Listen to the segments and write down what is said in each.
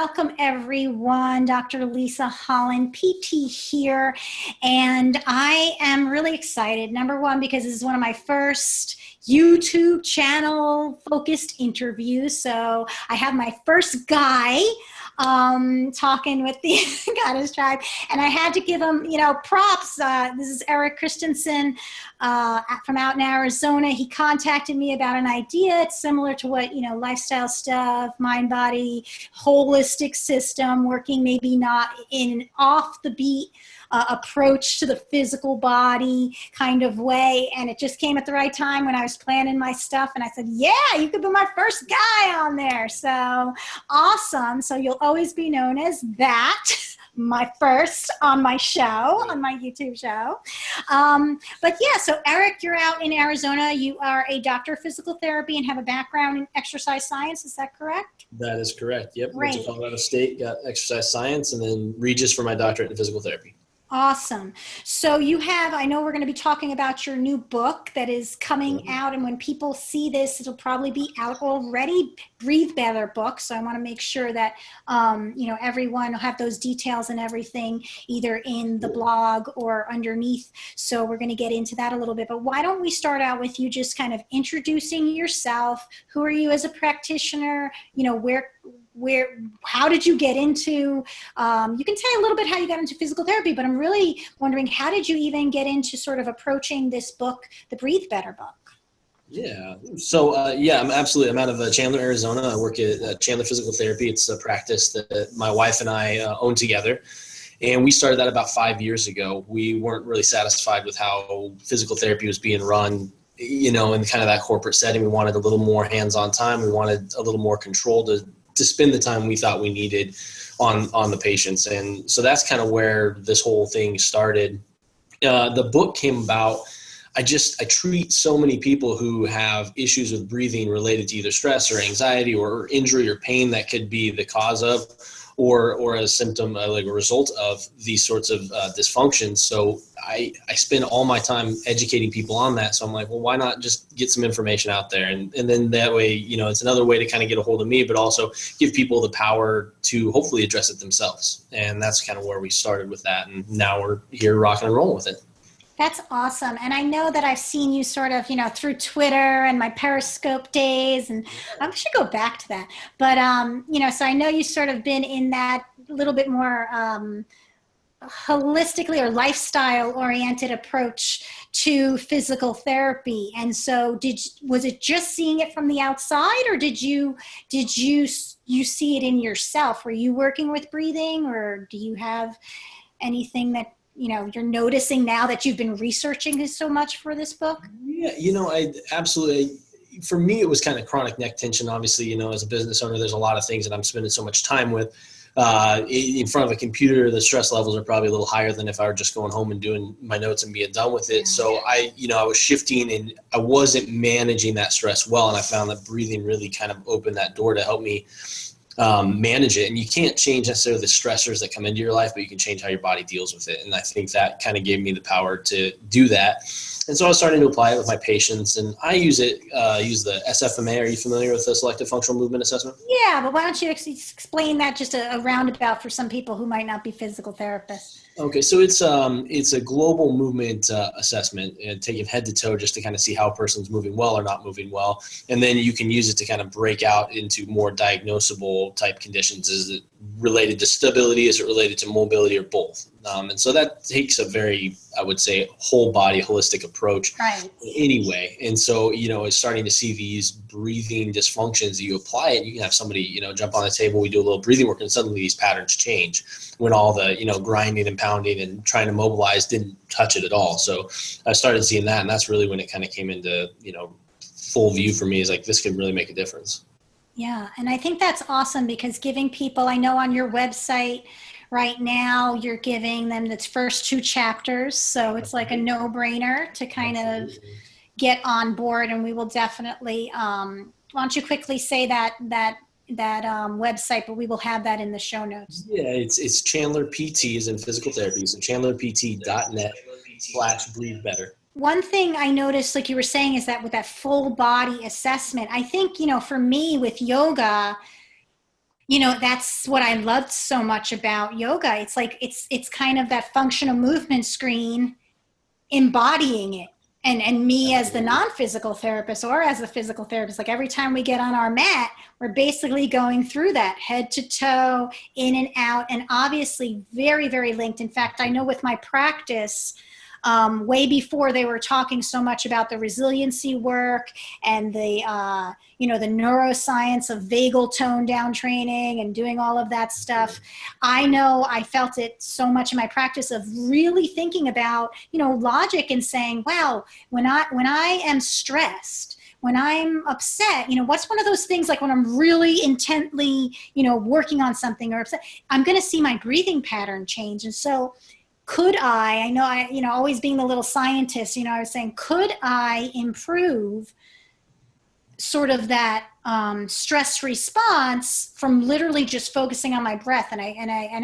welcome everyone. Dr. Lisa Holland, PT here, and I am really excited. Number one, because this is one of my first YouTube channel focused interviews. So I have my first guy talking with the Goddess Tribe, and I had to give him, props. This is Eric Christensen from out in Arizona. He contacted me about an idea. It's similar to what, lifestyle stuff, mind, body, holistic system, working maybe not in an off the beat approach to the physical body kind of way. And it just came at the right time when I was planning my stuff. And I said, yeah, you could be my first guy on there. So awesome. So you'll always be known as that, my first on my show, on my YouTube show. But yeah, so Eric, you're out in Arizona. You are a doctor of physical therapy and have a background in exercise science. Is that correct? That is correct. Yep. Great. Went to Colorado State, got exercise science, and then Regis for my doctorate in physical therapy. Awesome. So you have, I know we're going to be talking about your new book that is coming out, and when people see this, it'll probably be out already, Breathe Better book. So I want to make sure that, everyone will have those details and everything either in the blog or underneath. So we're going to get into that a little bit, but why don't we start out with you just kind of introducing yourself. Who are you as a practitioner? How did you get into, you can say a little bit how you got into physical therapy, but I'm really wondering, how did you even get into sort of approaching this book, the Breathe Better book? Yeah. So, I'm out of Chandler, Arizona. I work at Chandler Physical Therapy. It's a practice that my wife and I own together. And we started that about 5 years ago. We weren't really satisfied with how physical therapy was being run, in kind of that corporate setting. We wanted a little more hands-on time. We wanted a little more control to spend the time we thought we needed on the patients. And so that's kind of where this whole thing started. The book came about. I treat so many people who have issues with breathing related to either stress or anxiety or injury or pain that could be the cause of, or a symptom, like a result of these sorts of dysfunctions. So I spend all my time educating people on that. So I'm like, well, why not just get some information out there? And then that way, it's another way to kind of get a hold of me, but also give people the power to hopefully address it themselves. And that's kind of where we started with that. And now we're here rocking and rolling with it. That's awesome. And I know that I've seen you sort of, through Twitter and my Periscope days, and I should go back to that. But, so I know you sort of been in that little bit more holistically or lifestyle oriented approach to physical therapy. And so was it just seeing it from the outside, or did you see it in yourself? Were you working with breathing, or do you have anything that you're noticing now that you've been researching this so much for this book? Yeah, I absolutely, for me, it was kind of chronic neck tension. Obviously, as a business owner, there's a lot of things that I'm spending so much time with. In front of a computer, the stress levels are probably a little higher than if I were just going home and doing my notes and being done with it. Yeah. So I was shifting and I wasn't managing that stress well. And I found that breathing really kind of opened that door to help me manage it. And you can't change necessarily the stressors that come into your life, but you can change how your body deals with it. And I think that kind of gave me the power to do that. And so I was starting to apply it with my patients, and I use the SFMA. Are you familiar with the Selective Functional Movement Assessment? Yeah, but why don't you explain that just a roundabout for some people who might not be physical therapists? Okay, so it's a global movement assessment, taken head to toe just to kind of see how a person's moving well or not moving well, and then you can use it to kind of break out into more diagnosable type conditions. Is it related to stability? Is it related to mobility, or both? And so that takes a very, I would say, whole body, holistic approach. Right. Anyway. And so, it's starting to see these breathing dysfunctions. You apply it, you can have somebody, jump on the table, we do a little breathing work, and suddenly these patterns change when all the, grinding and pounding and trying to mobilize didn't touch it at all. So I started seeing that, and that's really when it kind of came into, full view for me, is like, this could really make a difference. Yeah. And I think that's awesome, because giving people, I know on your website right now, you're giving them the first 2 chapters. So it's like a no-brainer to kind of get on board. And we will definitely, why don't you quickly say that website, but we will have that in the show notes. Yeah, it's Chandler PT is in physical therapy. So chandlerpt.net/breathe better. One thing I noticed, like you were saying, is that with that full body assessment, I think, for me with yoga, You know, that's what I loved so much about yoga. It's like it's kind of that functional movement screen embodying it. And me as the non-physical therapist or as a physical therapist, like every time we get on our mat, we're basically going through that head to toe, in and out, and obviously very, very linked. In fact, I know with my practice, way before they were talking so much about the resiliency work and the, the neuroscience of vagal tone down training and doing all of that stuff. I know I felt it so much in my practice of really thinking about, logic and saying, wow, when I am stressed, when I'm upset, what's one of those things, like when I'm really intently, working on something or upset, I'm going to see my breathing pattern change. And so could I know, always being the little scientist, I was saying, could I improve sort of that stress response from literally just focusing on my breath? And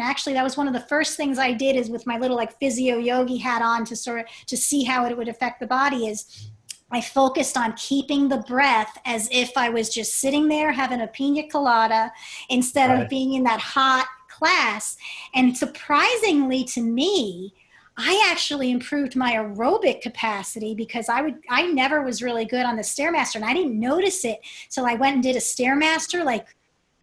actually that was one of the first things I did, is with my little like physio yogi hat on to see how it would affect the body, is I focused on keeping the breath as if I was just sitting there having a pina colada instead of being in that hot class. And surprisingly to me, I actually improved my aerobic capacity, because I never was really good on the Stairmaster, and I didn't notice it till I went and did a Stairmaster like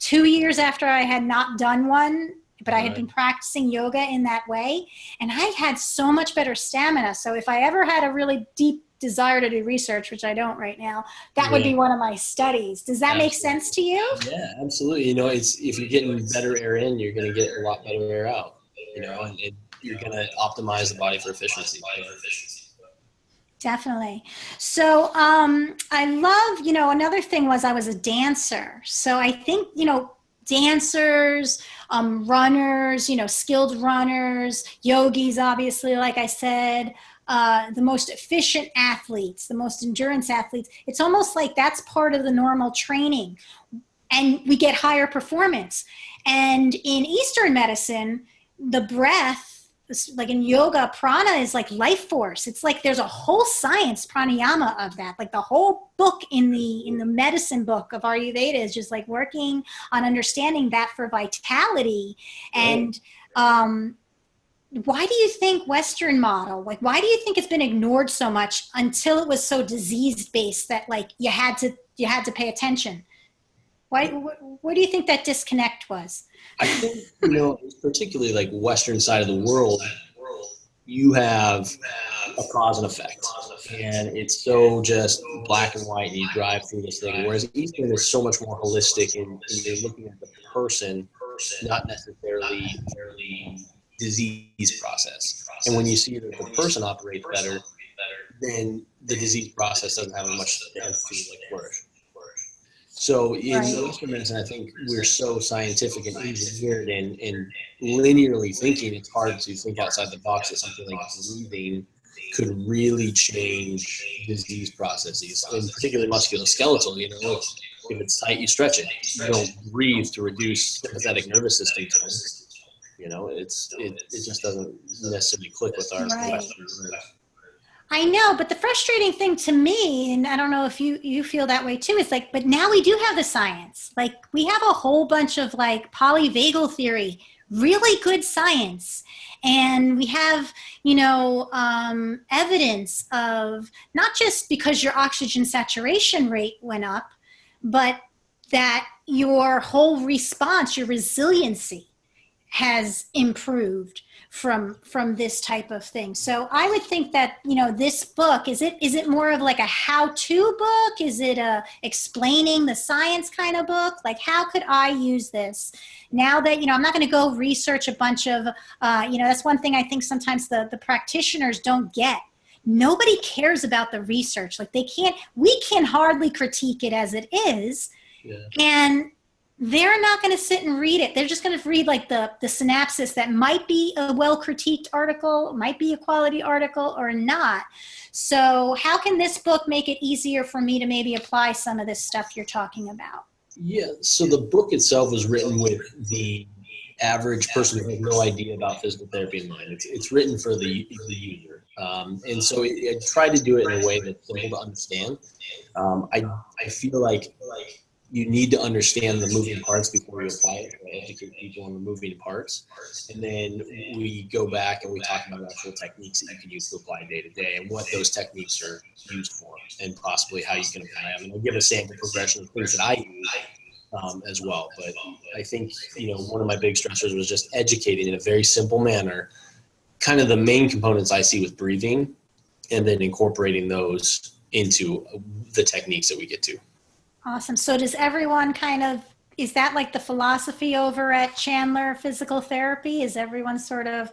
2 years after I had not done one, but I had been practicing yoga in that way, and I had so much better stamina. So if I ever had a really deep desire to do research, which I don't right now, that would be one of my studies. Does that make sense to you? Yeah, absolutely. It's, if you're getting better air in, you're going to get a lot better air out, and you're going to optimize the body for efficiency. Definitely. So I love, another thing was I was a dancer. So I think, dancers, runners, skilled runners, yogis, obviously, like I said, the most efficient athletes, the most endurance athletes, it's almost like that's part of the normal training, and we get higher performance. And in Eastern medicine, the breath, like in yoga, prana is like life force. It's like there's a whole science, pranayama, of that. Like the whole book in the medicine book of Ayurveda is just like working on understanding that for vitality. And why do you think Western model, like why do you think it's been ignored so much until it was so disease based that like you had to pay attention? Why? What do you think that disconnect was? I think, particularly like Western side of the world, you have a cause and effect, and it's so just black and white, and you drive through this thing. Whereas Eastern is so much more holistic, and you're looking at the person, not necessarily disease process. And when you see that the person operates better, then the disease process doesn't have as much chance to like flourish. So in Western medicine, I think we're so scientific and engineered and linearly thinking, it's hard to think outside the box that something like breathing could really change disease processes, and particularly musculoskeletal. If it's tight, you stretch it. You don't breathe to reduce sympathetic nervous system tone. It just doesn't necessarily click with our Western nerves. I know, but the frustrating thing to me, and I don't know if you feel that way too, is like, but now we do have the science. Like we have a whole bunch of like polyvagal theory, really good science. And we have, evidence of not just because your oxygen saturation rate went up, but that your whole response, your resiliency has improved from this type of thing. So I would think that, this book, is it more of like a how-to book? Is it a explaining the science kind of book? Like how could I use this now that, I'm not going to go research a bunch of, that's one thing I think sometimes the practitioners don't get. Nobody cares about the research. Like we can hardly critique it as it is. Yeah. And they're not going to sit and read it. They're just going to read like the synopsis that might be a well-critiqued article, might be a quality article or not. So how can this book make it easier for me to maybe apply some of this stuff you're talking about? Yeah, so the book itself was written with the average person who has no idea about physical therapy in mind. It's written for the user. And so I try to do it in a way that's simple to understand. I feel like you need to understand the moving parts before you apply it, to educate people on the moving parts. And then we go back and we talk about actual techniques that you can use to apply day to day and what those techniques are used for and possibly how you can apply them. And I'll give a sample progression of things that I use as well. But I think, one of my big stressors was just educating in a very simple manner, kind of the main components I see with breathing, and then incorporating those into the techniques that we get to. Awesome. So does everyone is that like the philosophy over at Chandler Physical Therapy? Is everyone sort of,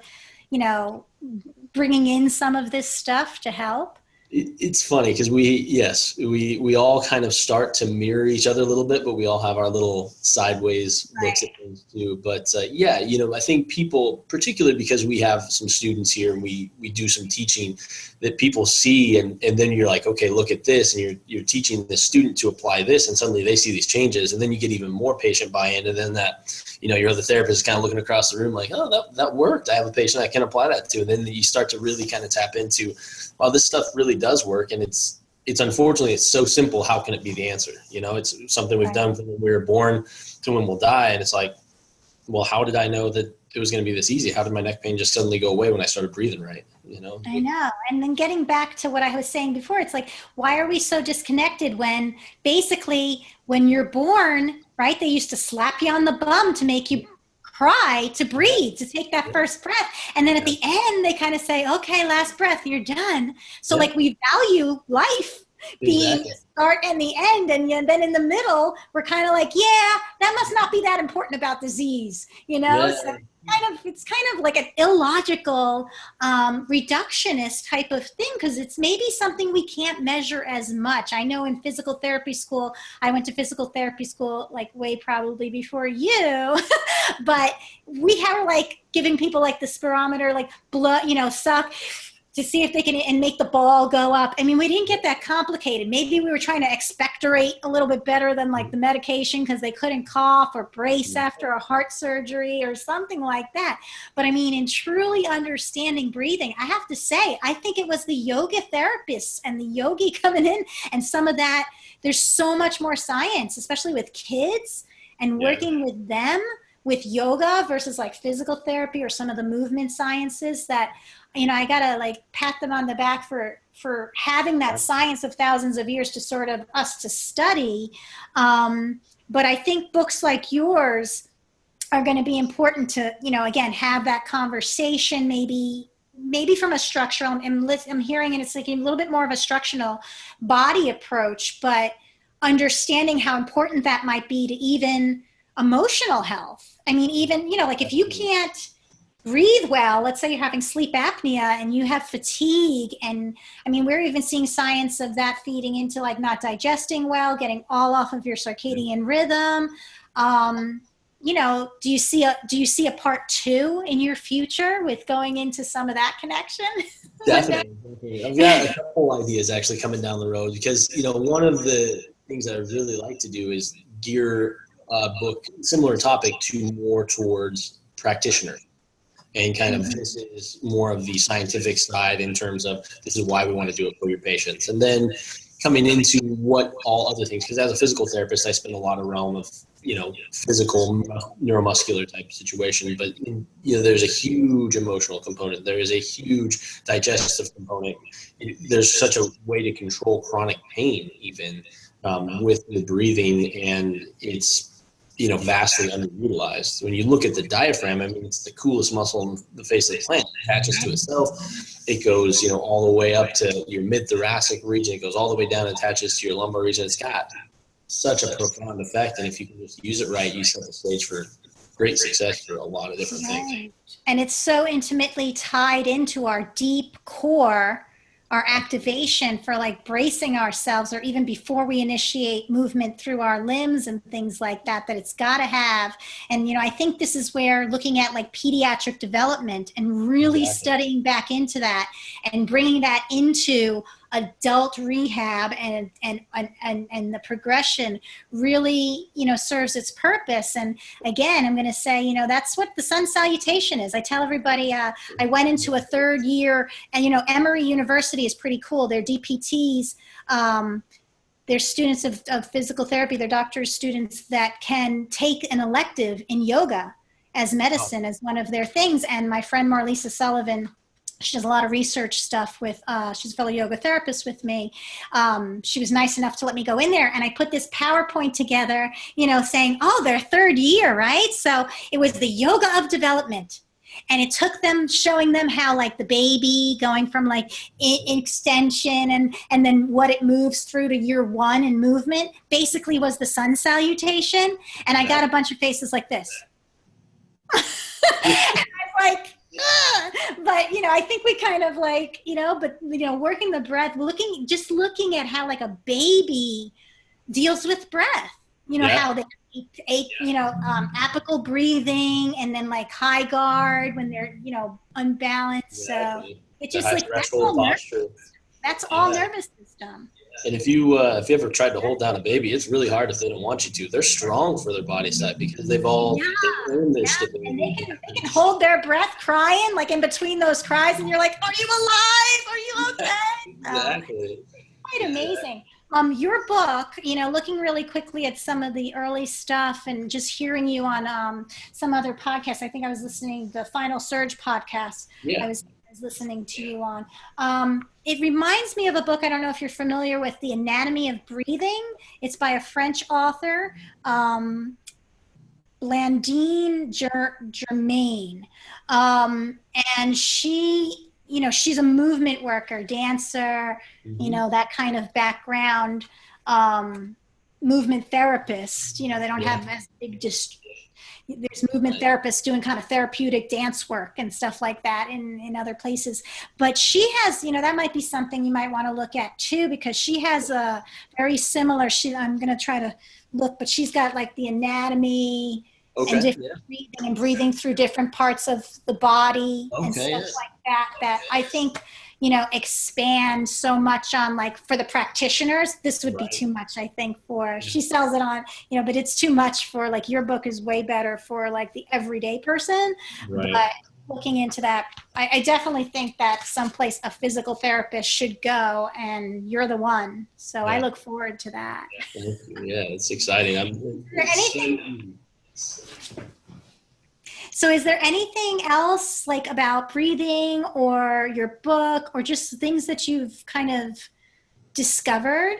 bringing in some of this stuff to help? It's funny because we all kind of start to mirror each other a little bit, but we all have our little sideways looks at things too. But I think people, particularly because we have some students here and we do some teaching, that people see and then you're like, okay, look at this, and you're teaching the student to apply this, and suddenly they see these changes, and then you get even more patient buy-in, and then that, your other therapist is kind of looking across the room like, oh, that worked. I have a patient I can apply that to, and then you start to really kind of tap into, wow, this stuff really does work, and it's unfortunately it's so simple. How can it be the answer? It's something we've done from when we were born to when we'll die, and it's like, well, how did I know that it was going to be this easy? How did my neck pain just suddenly go away when I started breathing right? I know. And then getting back to what I was saying before, it's like, why are we so disconnected when basically when you're born, right, they used to slap you on the bum to make you cry, to breathe, to take that first breath. And then at the end, they kind of say, okay, last breath, you're done. So like we value life being the start and the end. And then in the middle, we're kind of like, yeah, that must not be that important about disease, So it's kind of like an illogical, reductionist type of thing, because it's maybe something we can't measure as much. I know in physical therapy school, I went to physical therapy school like way probably before you, but we have like giving people like the spirometer, like blood, suck to see if they can and make the ball go up. I mean, we didn't get that complicated. Maybe we were trying to expectorate a little bit better than like the medication because they couldn't cough or brace after a heart surgery or something like that. But I mean, in truly understanding breathing, I have to say, I think it was the yoga therapists and the yogi coming in and some of that. There's so much more science, especially with kids and working with them with yoga versus like physical therapy or some of the movement sciences that, I gotta like pat them on the back for having that science of thousands of years to sort of us to study. But I think books like yours are going to be important to, again, have that conversation, maybe from a structural, I'm hearing, and it's like a little bit more of a structural body approach, but understanding how important that might be to even emotional health. I mean, even, like if you can't breathe well, let's say you're having sleep apnea and you have fatigue, and I mean, we're even seeing science of that feeding into like not digesting well, getting all off of your circadian rhythm. Do you see a part 2 in your future with going into some of that connection? Definitely. I've got a couple ideas actually coming down the road because, one of the things that I really like to do is gear a book, similar topic, to more towards practitioners. And kind of this is more of the scientific side in terms of this is why we want to do it for your patients. And then coming into what all other things, because as a physical therapist, I spend a lot of realm of, physical neuromuscular type situation, but, there's a huge emotional component. There is a huge digestive component. There's such a way to control chronic pain even with the breathing, and it's, vastly underutilized. When you look at the diaphragm, I mean, it's the coolest muscle on the face of the planet. It attaches to itself. It goes, all the way up to your mid-thoracic region. It goes all the way down and attaches to your lumbar region. It's got such a profound effect. And if you can just use it right, you set the stage for great success for a lot of different things. And it's so intimately tied into our deep core, our activation for like bracing ourselves, or even before we initiate movement through our limbs and things like that, that it's got to have. And, I think this is where looking at like pediatric development and really studying back into that and bringing that into adult rehab and the progression really, serves its purpose. And again, I'm going to say, that's what the Sun Salutation is. I tell everybody, I went into a third year, and, Emory University is pretty cool. Their DPTs, they're students of physical therapy, they're doctor's students that can take an elective in yoga as medicine as one of their things. And my friend Marlisa Sullivan, she does a lot of research stuff with, she's a fellow yoga therapist with me. She was nice enough to let me go in there, and I put this PowerPoint together, you know, saying, oh, their third year, right? So it was the yoga of development. And it took them, showing them how like the baby going from like extension and then what it moves through to year one in movement basically was the sun salutation. And I got a bunch of faces like this. And I was like, ugh. But, you know, I think we kind of like, you know, but, you know, working the breath, just looking at how like a baby deals with breath, you know, how they, you know, apical breathing, and then like high guard when they're, you know, unbalanced. So it's just like that's all nervous system. And if you ever tried to hold down a baby, it's really hard if they don't want you to. They're strong for their body type because they've all earned their stability. And they can hold their breath crying, like in between those cries, and you're like, are you alive? Are you okay? Exactly. Quite amazing. Your book, you know, looking really quickly at some of the early stuff and just hearing you on some other podcasts. I think I was listening to the Final Surge podcast. I was listening to you on. It reminds me of a book, I don't know if you're familiar with, The Anatomy of Breathing. It's by a French author, Blandine Germain. And she, you know, she's a movement worker, dancer, you know, that kind of background, movement therapist. You know, they don't have as big there's movement therapists doing kind of therapeutic dance work and stuff like that in other places. But she has, you know, that might be something you might want to look at too, because she has a very similar, I'm going to try to look, but she's got like the anatomy and different breathing and breathing through different parts of the body and stuff like that I think, you know, expand so much on, like, for the practitioners. This would be too much, I think, for, she sells it on, you know, but it's too much for, like, your book is way better for like the everyday person. But looking into that, I definitely think that someplace a physical therapist should go, and you're the one. So I look forward to that. Thank you. Yeah, it's exciting. So is there anything else, like, about breathing or your book or just things that you've kind of discovered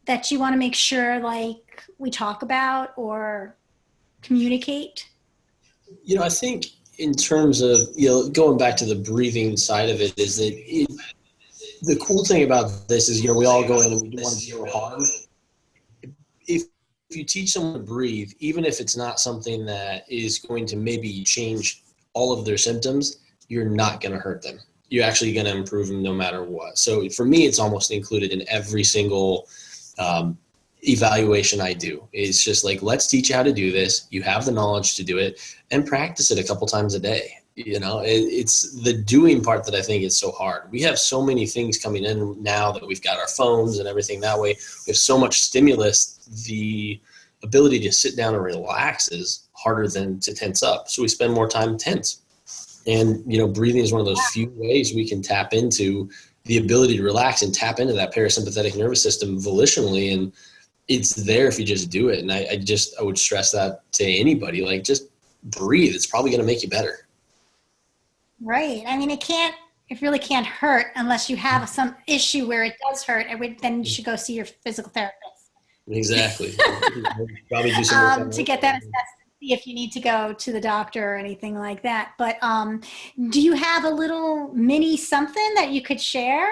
that you want to make sure, like, we talk about or communicate? You know, I think in terms of, you know, going back to the breathing side of it, is that the cool thing about this is, you know, we all go in and we want to do harm. If you teach someone to breathe, even if it's not something that is going to maybe change all of their symptoms, you're not going to hurt them. You're actually going to improve them no matter what. So for me, it's almost included in every single evaluation I do. It's just like, let's teach you how to do this. You have the knowledge to do it, and practice it a couple times a day. You know, it's the doing part that I think is so hard. We have so many things coming in now that we've got our phones and everything that way. We have so much stimulus. The ability to sit down and relax is harder than to tense up. So we spend more time tense. And, you know, breathing is one of those few ways we can tap into the ability to relax and tap into that parasympathetic nervous system volitionally. And it's there if you just do it. And I would stress that to anybody, like, just breathe. It's probably going to make you better. Right. I mean, it really can't hurt unless you have some issue where it does hurt. Then you should go see your physical therapist. Exactly. Probably do some to get that assessed, see if you need to go to the doctor or anything like that. But do you have a little mini something that you could share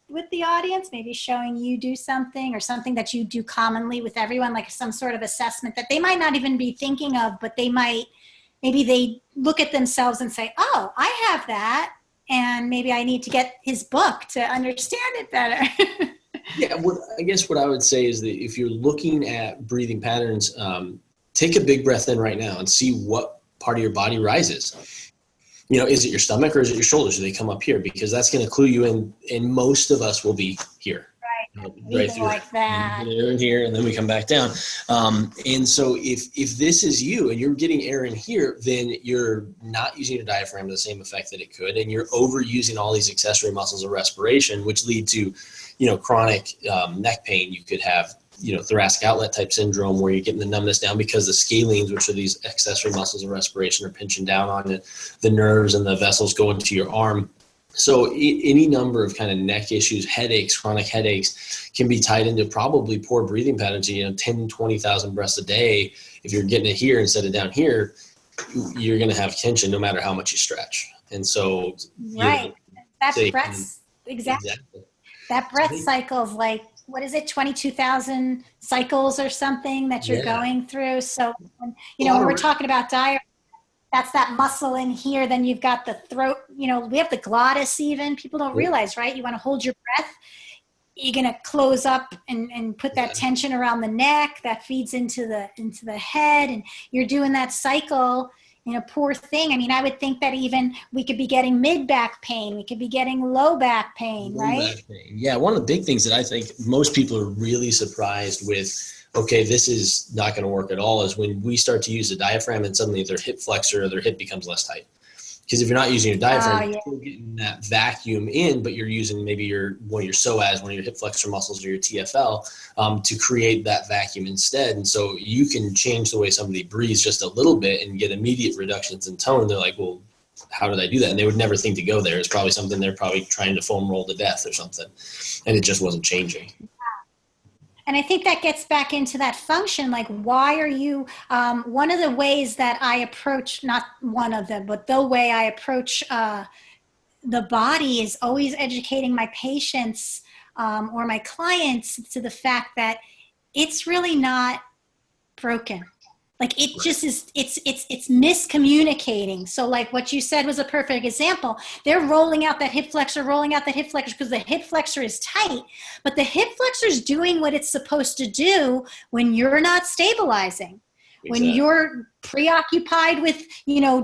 with the audience, maybe showing you do something or something that you do commonly with everyone, like some sort of assessment that they might not even be thinking of, but maybe they look at themselves and say, oh, I have that, and maybe I need to get his book to understand it better. Yeah, I guess what I would say is that if you're looking at breathing patterns, take a big breath in right now and see what part of your body rises. You know, is it your stomach or is it your shoulders? Do they come up here? Because that's going to clue you in, and most of us will be here. right Breathing through like that. air in here, and then we come back down. And so if this is you and you're getting air in here, then you're not using your diaphragm to the same effect that it could, and you're overusing all these accessory muscles of respiration, which lead to, chronic neck pain. You could have, thoracic outlet type syndrome, where you're getting the numbness down because the scalenes, which are these accessory muscles of respiration, are pinching down on it. The nerves and the vessels go into your arm. So any number of kind of neck issues, headaches, chronic headaches can be tied into probably poor breathing patterns. 10, 20,000 breaths a day. If you're getting it here instead of down here, you're going to have tension no matter how much you stretch. And so, right. That breath, exactly. That breath cycle is like, what is it, 22,000 cycles or something that you're going through. So, when we're talking about diaphragm, that's that muscle in here. Then you've got the throat, we have the glottis even. People don't realize, right? You want to hold your breath. You're going to close up and put that tension around the neck that feeds into the head. And you're doing that cycle. Poor thing. I mean, I would think that even we could be getting mid-back pain. We could be getting low back pain, right? Back pain. Yeah. One of the big things that I think most people are really surprised with, okay, this is not going to work at all, is when we start to use the diaphragm and suddenly their hip flexor or their hip becomes less tight. Because if you're not using your diaphragm, you're still getting that vacuum in, but you're using maybe one of your psoas, one of your hip flexor muscles, or your TFL to create that vacuum instead. And so you can change the way somebody breathes just a little bit and get immediate reductions in tone. They're like, well, how did I do that? And they would never think to go there. It's probably something they're probably trying to foam roll to death or something. And it just wasn't changing. And I think that gets back into that function. Like, why are you, one of the ways that I approach, not one of them, but the way I approach the body is always educating my patients or my clients to the fact that it's really not broken. Like, it just is, it's miscommunicating. So like what you said was a perfect example. They're rolling out that hip flexor because the hip flexor is tight, but the hip flexor is doing what it's supposed to do when you're not stabilizing. Exactly. When you're preoccupied with,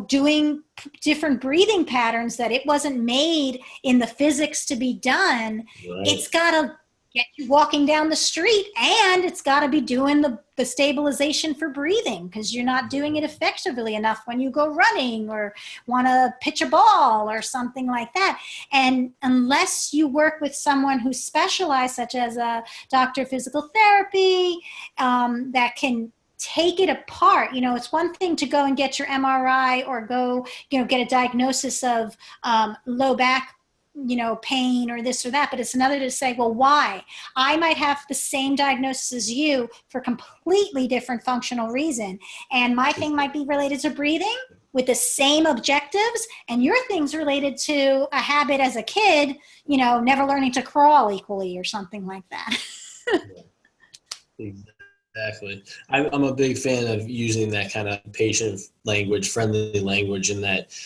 doing different breathing patterns that it wasn't made in the physics to be done, It's got to get you walking down the street, and it's got to be doing the stabilization for breathing, because you're not doing it effectively enough when you go running or want to pitch a ball or something like that. And unless you work with someone who's specialized, such as a doctor of physical therapy, that can take it apart. It's one thing to go and get your MRI or go, get a diagnosis of low back pain or this or that, but it's another to say, well, why? I might have the same diagnosis as you for completely different functional reason. And my thing might be related to breathing with the same objectives, and your thing's related to a habit as a kid, never learning to crawl equally or something like that. Exactly. I'm a big fan of using that kind of patient language, friendly language, in that,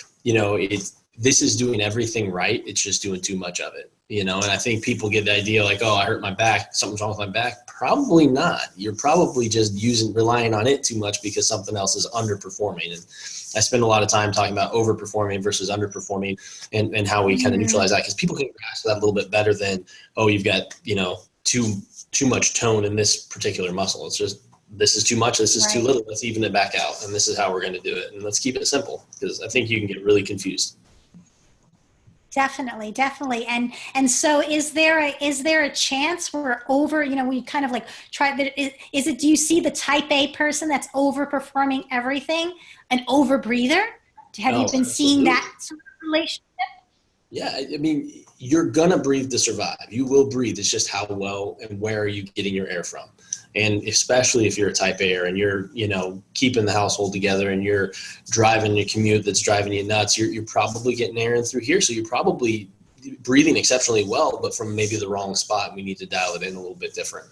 this is doing everything right. It's just doing too much of it, and I think people get the idea like, oh, I hurt my back, something's wrong with my back. Probably not. You're probably just relying on it too much because something else is underperforming. And I spend a lot of time talking about overperforming versus underperforming and how we kind of neutralize that, because people can grasp that a little bit better than, oh, you've got, too much tone in this particular muscle. It's just, this is too much, this is too little, let's even it back out. And this is how we're going to do it. And let's keep it simple, because I think you can get really confused. Definitely. And so is there a chance we're over, we kind of like try that. Is it, do you see the type A person that's overperforming everything, an over breather? Have you been seeing that sort of relationship? Yeah. I mean, you're going to breathe to survive. You will breathe. It's just how well and where are you getting your air from? And especially if you're a type A and you're, keeping the household together and you're driving your commute that's driving you nuts, you're probably getting air in through here. So you're probably breathing exceptionally well, but from maybe the wrong spot. We need to dial it in a little bit different.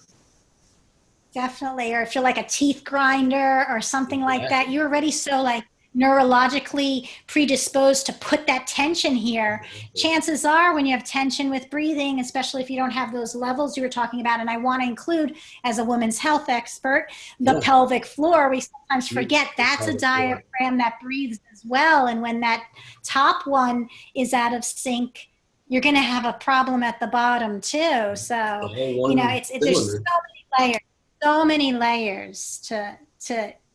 Definitely. Or if you're like a teeth grinder or something like that, you're already so like neurologically predisposed to put that tension here. Chances are when you have tension with breathing, especially if you don't have those levels you were talking about, and I want to include, as a women's health expert, the pelvic floor. We sometimes forget that's a diaphragm that breathes as well. And when that top one is out of sync, you're going to have a problem at the bottom too. So, The whole you know, one there's cylinder. so many layers to,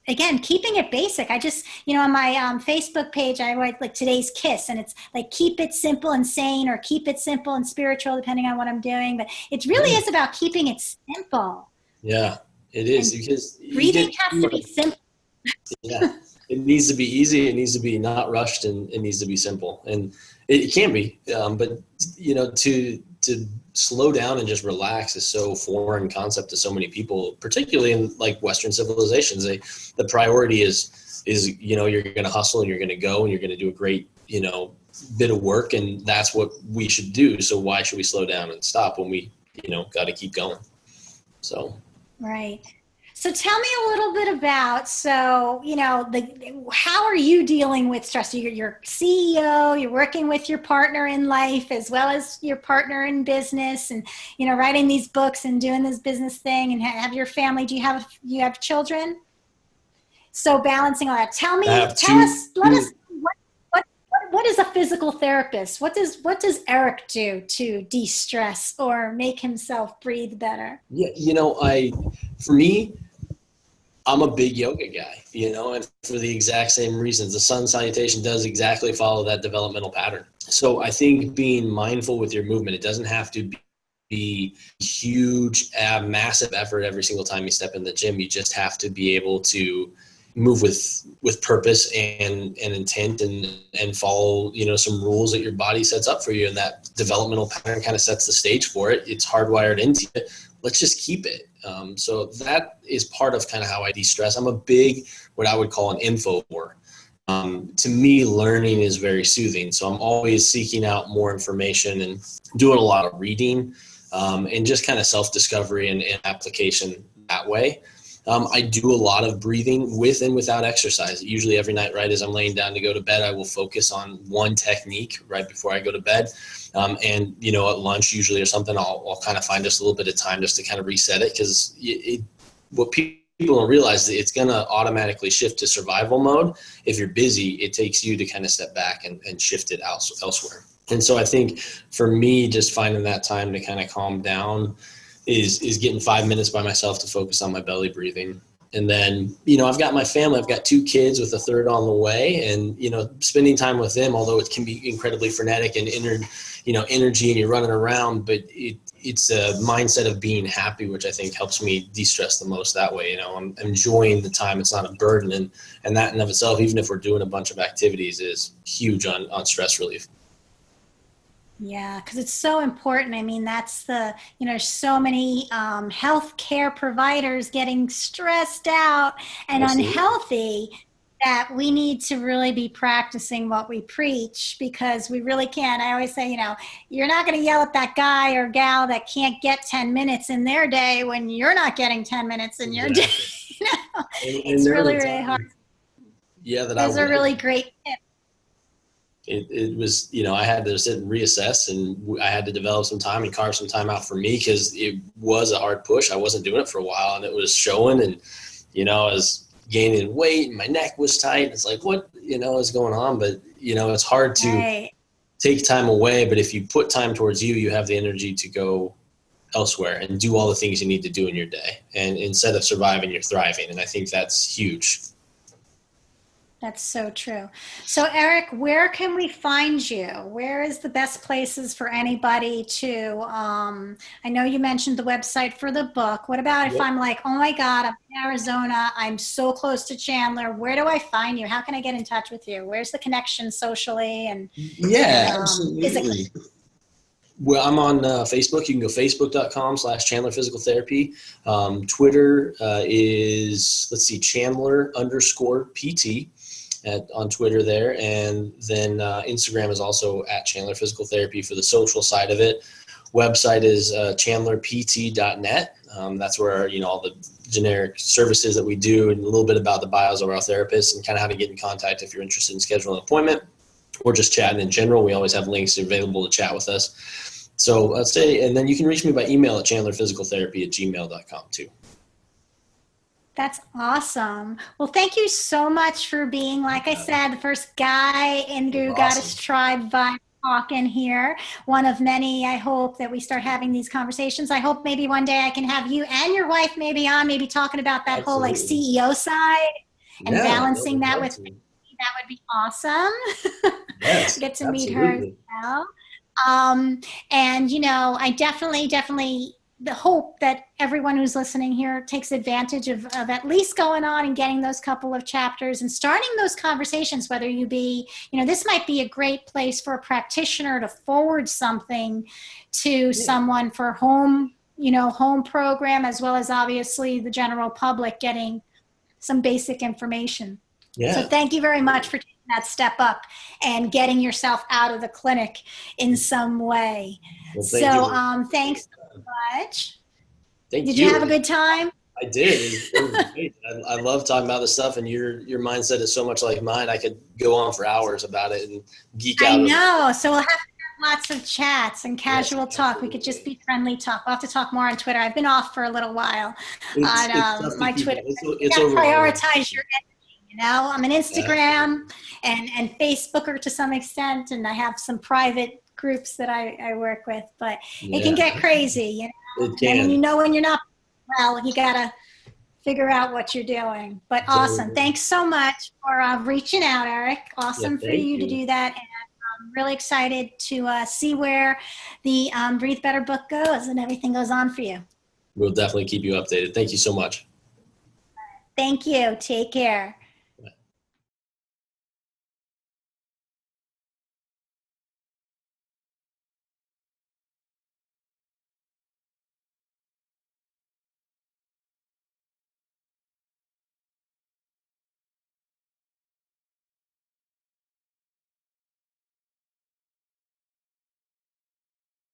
again, keeping it basic. I just, you know, on my Facebook page, I write like today's kiss, and it's like, keep it simple and sane, or keep it simple and spiritual, depending on what I'm doing. But it really Yeah. is about keeping it simple. Yeah, it is, And because you breathing get, has to be simple. yeah, it needs to be easy. It needs to be not rushed, and it needs to be simple. And it can be, but you know, to slow down and just relax is so foreign concept to so many people, particularly in like Western civilizations. The priority is, you know, you're going to hustle and you're going to go and you're going to do a great, you know, bit of work, and that's what we should do. So why should we slow down and stop when we, you know, got to keep going? So. Right. So tell me a little bit about, so, you know, how are you dealing with stress? You're CEO, you're working with your partner in life as well as your partner in business, and, you know, writing these books and doing this business thing, and have your family. Do you have children? So balancing all that. I have Tell two. us, let us, what is a physical therapist? What does Eric do to de-stress or make himself breathe better? Yeah, you know, for me, I'm a big yoga guy, you know, and for the exact same reasons. The Sun Salutation does exactly follow that developmental pattern. So I think being mindful with your movement, it doesn't have to be huge, massive effort every single time you step in the gym. You just have to be able to move with purpose and intent, and follow, you know, some rules that your body sets up for you. And that developmental pattern kind of sets the stage for it. It's hardwired into it. Let's just keep it. So that is part of kind of how I de-stress. I'm a big, what I would call an infovore. To me, learning is very soothing. So I'm always seeking out more information and doing a lot of reading, and just kind of self-discovery and application that way. I do a lot of breathing with and without exercise. Usually every night, right as I'm laying down to go to bed, I will focus on one technique right before I go to bed. And, you know, at lunch usually or something, I'll kind of find just a little bit of time just to kind of reset it, because what people don't realize is it's going to automatically shift to survival mode. If you're busy, it takes you to kind of step back and shift it elsewhere. And so I think for me, just finding that time to kind of calm down is getting 5 minutes by myself to focus on my belly breathing. And then, you know, I've got my family, I've got 2 kids with a third on the way, and, you know, spending time with them, although it can be incredibly frenetic and energy, and you're running around, but it's a mindset of being happy, which I think helps me de-stress the most that way. You know, I'm enjoying the time. It's not a burden. And that in of itself, even if we're doing a bunch of activities, is huge on stress relief. Yeah, because it's so important. I mean, that's you know, so many healthcare providers getting stressed out and Absolutely. unhealthy, that we need to really be practicing what we preach, because we really can. I always say, you know, you're not going to yell at that guy or gal that can't get 10 minutes in their day when you're not getting 10 minutes in your day. You know, And it's there was really, a really hard. time, yeah, that I Those are was. really great tips. It was, you know, I had to sit and reassess, and I had to develop some time and carve some time out for me, because it was a hard push. I wasn't doing it for a while, and it was showing, and, you know, I was gaining weight and my neck was tight. It's like, what, you know, is going on? But, you know, it's hard to Right. take time away, but if you put time towards you, you have the energy to go elsewhere and do all the things you need to do in your day. And instead of surviving, you're thriving. And I think that's huge. That's so true. So, Eric, where can we find you? Where is the best places for anybody to? I know you mentioned the website for the book. What about if Yep. I'm like, oh my God, I'm in Arizona, I'm so close to Chandler. Where do I find you? How can I get in touch with you? Where's the connection socially Yeah, and physically? absolutely. Well, I'm on Facebook. You can go facebook.com/Chandler Physical Therapy. Twitter is, let's see, Chandler_PT on Twitter there. And then Instagram is also at Chandler Physical Therapy for the social side of it. Website is chandlerpt.net. That's where, you know, all the generic services that we do, and a little bit about the bios of our therapists, and kind of how to get in contact if you're interested in scheduling an appointment or just chatting in general. We always have links available to chat with us. So let's say, and then you can reach me by email at chandlerphysicaltherapy@gmail.com too. That's awesome. Well, thank you so much for being, like I said, the first guy in who got his Awesome. tribe vibe talking here. One of many, I hope, that we start having these conversations. I hope maybe one day I can have you and your wife maybe on, maybe talking about that whole like CEO side and balancing that with me. That would be awesome. Yes, Get to meet her as well. And, you know, I definitely the hope that everyone who's listening here takes advantage of at least going on and getting those couple of chapters and starting those conversations, whether you be, you know, this might be a great place for a practitioner to forward something to someone for home, you know, home program, as well as obviously the general public getting some basic information. Yeah. So thank you very much for taking that step up and getting yourself out of the clinic in some way. Well, thanks so much. Did you have a good time? I did. It was great. I love talking about this stuff, and your mindset is so much like mine. I could go on for hours about it and geek out. I know. So we'll have to have lots of chats and casual talk. We could just be friendly talk. We'll have to talk more on Twitter. I've been off for a little while on my Twitter. It's prioritize your energy. You know, I'm an Instagram and Facebooker to some extent, and I have some private groups that I work with, but it can get crazy, you know. It can. And you know when you're not well, you gotta figure out what you're doing. But awesome. Thanks so much for reaching out, Eric. Awesome for you to do that. And I'm really excited to see where the Breathe Better book goes and everything goes on for you. We'll definitely keep you updated. Thank you so much. Thank you. Take care.